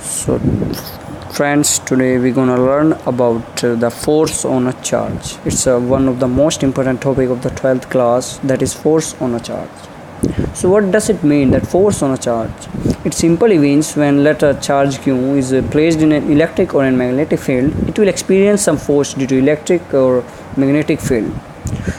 So friends, today we're gonna learn about the force on a charge. It's one of the most important topic of the 12th class, that is force on a charge. So what does it mean, that force on a charge? It simply means when let a charge q is placed in an electric or a magnetic field, it will experience some force due to electric or magnetic field.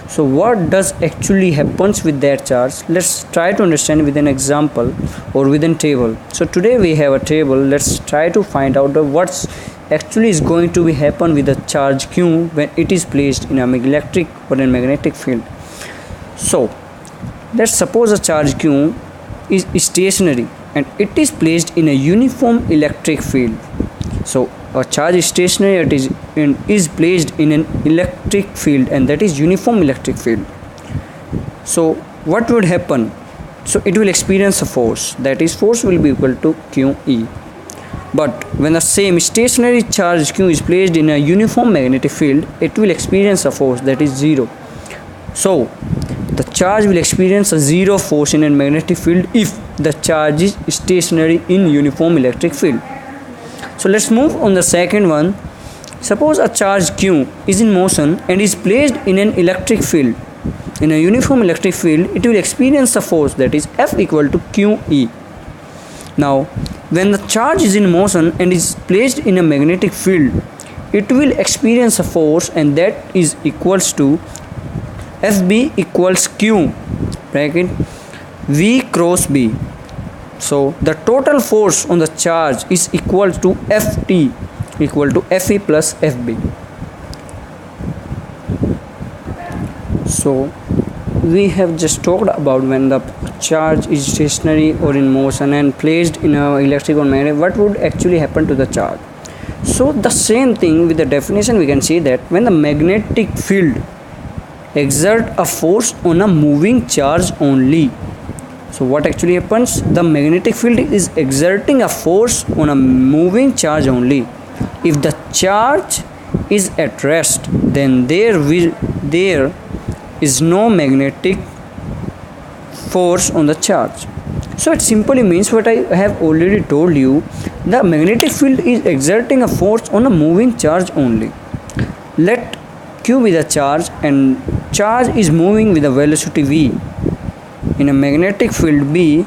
So what does actually happens with that charge? Let's try to understand with an example or with a table. So today we have a table. Let's try to find out what's actually is going to be happen with the charge q when it is placed in a electric or a magnetic field. So let's suppose a charge q is stationary and it is placed in a uniform electric field. So a charge is stationary, is placed in an electric field, and that is uniform electric field. So what would happen? So it will experience a force, that is force will be equal to QE. But when the same stationary charge q is placed in a uniform magnetic field, it will experience a force, that is 0. So the charge will experience a 0 force in a magnetic field if the charge is stationary in uniform electric field. So let's move on the second one. Suppose a charge q is in motion and is placed in an electric field. In a uniform electric field, it will experience a force, that is F equal to QE. Now, when the charge is in motion and is placed in a magnetic field, it will experience a force, and that is equals to FB equals Q bracket V cross B. So the total force on the charge is equal to Ft equal to Fe plus Fb. So we have just talked about when the charge is stationary or in motion and placed in a electric or magnetic, what would actually happen to the charge. So the same thing with the definition, we can see that when the magnetic field exert a force on a moving charge only. So what actually happens? The magnetic field is exerting a force on a moving charge only. If the charge is at rest, then there is no magnetic force on the charge. So it simply means what I have already told you. The magnetic field is exerting a force on a moving charge only. Let q be the charge, and charge is moving with a velocity v in a magnetic field B,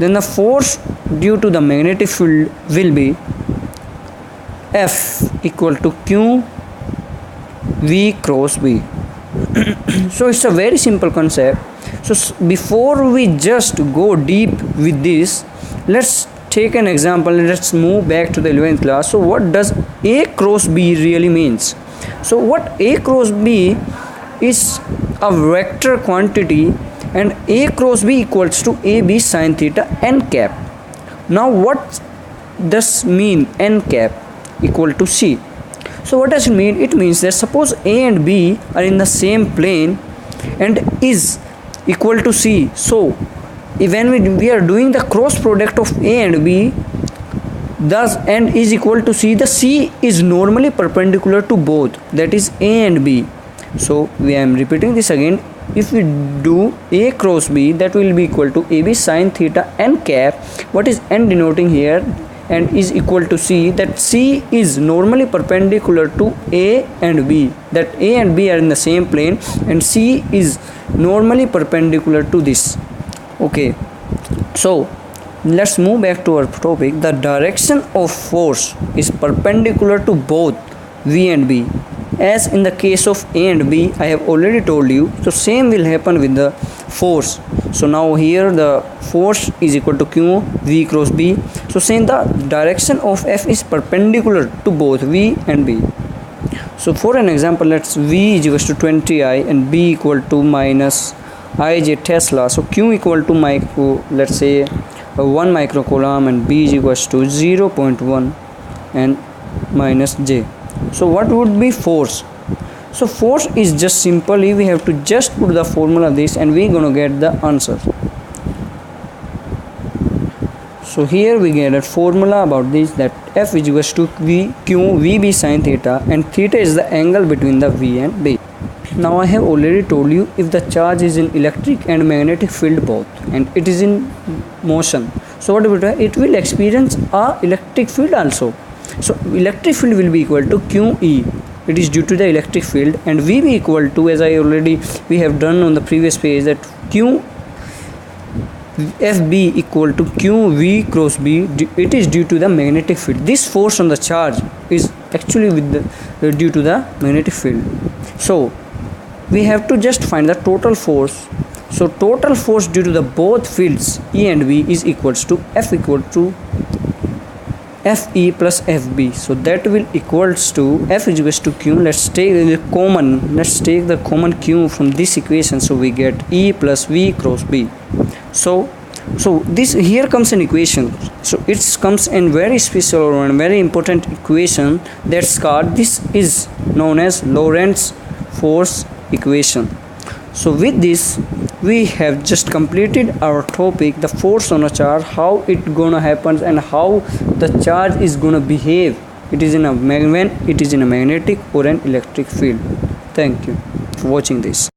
then the force due to the magnetic field will be F equal to Q V cross B. So it's a very simple concept. So before we just go deep with this, let's take an example. Let's move back to the 11th class. So what does A cross B really means? So what A cross B is a vector quantity, and A cross B equals to AB sin theta n cap. Now what does mean n cap equal to C? So what does it mean? It means that suppose A and B are in the same plane and is equal to C. So when we are doing the cross product of A and B, thus n is equal to C, the C is normally perpendicular to both, that is A and B. So I am repeating this again. If we do A cross B, that will be equal to AB sin theta n cap. What is n denoting here? And is equal to C, that C is normally perpendicular to A and B, that A and B are in the same plane and C is normally perpendicular to this. Okay, so let's move back to our topic. The direction of force is perpendicular to both V and B. As in the case of A and B, I have already told you. So same will happen with the force. So now here the force is equal to Q V cross B. So saying the direction of F is perpendicular to both V and B. So for an example, let's V is equal to 20I and B equal to minus IJ Tesla. So Q equal to let's say 1 microcoulomb and B is equal to 0.1 and minus J. So what would be force? So force is just simply we have to just put the formula this and we're gonna get the answer. So here we get a formula about this, that F is equal to Q VB sin theta, and theta is the angle between the V and B. Now I have already told you, if the charge is in electric and magnetic field both and it is in motion, So what will do? It will experience a electric field also. So electric field will be equal to QE. It is due to the electric field, and V be equal to, as I already we have done on the previous page, that Q FB equal to QV cross B. It is due to the magnetic field. This force on the charge is actually due to the magnetic field. So we have to just find the total force. So total force due to the both fields E and B is equals to F equal to FE plus FB. So that will equals to F is equals to Q. Let's take the common Q from this equation. So we get E plus V cross B. So this here comes an equation. So it comes in very special or a very important equation that's called, this is known as Lorentz force equation. So with this we have just completed our topic, the force on a charge, how it gonna happen and how the charge is gonna behave. It is in a when it is in a magnetic or an electric field. Thank you for watching this.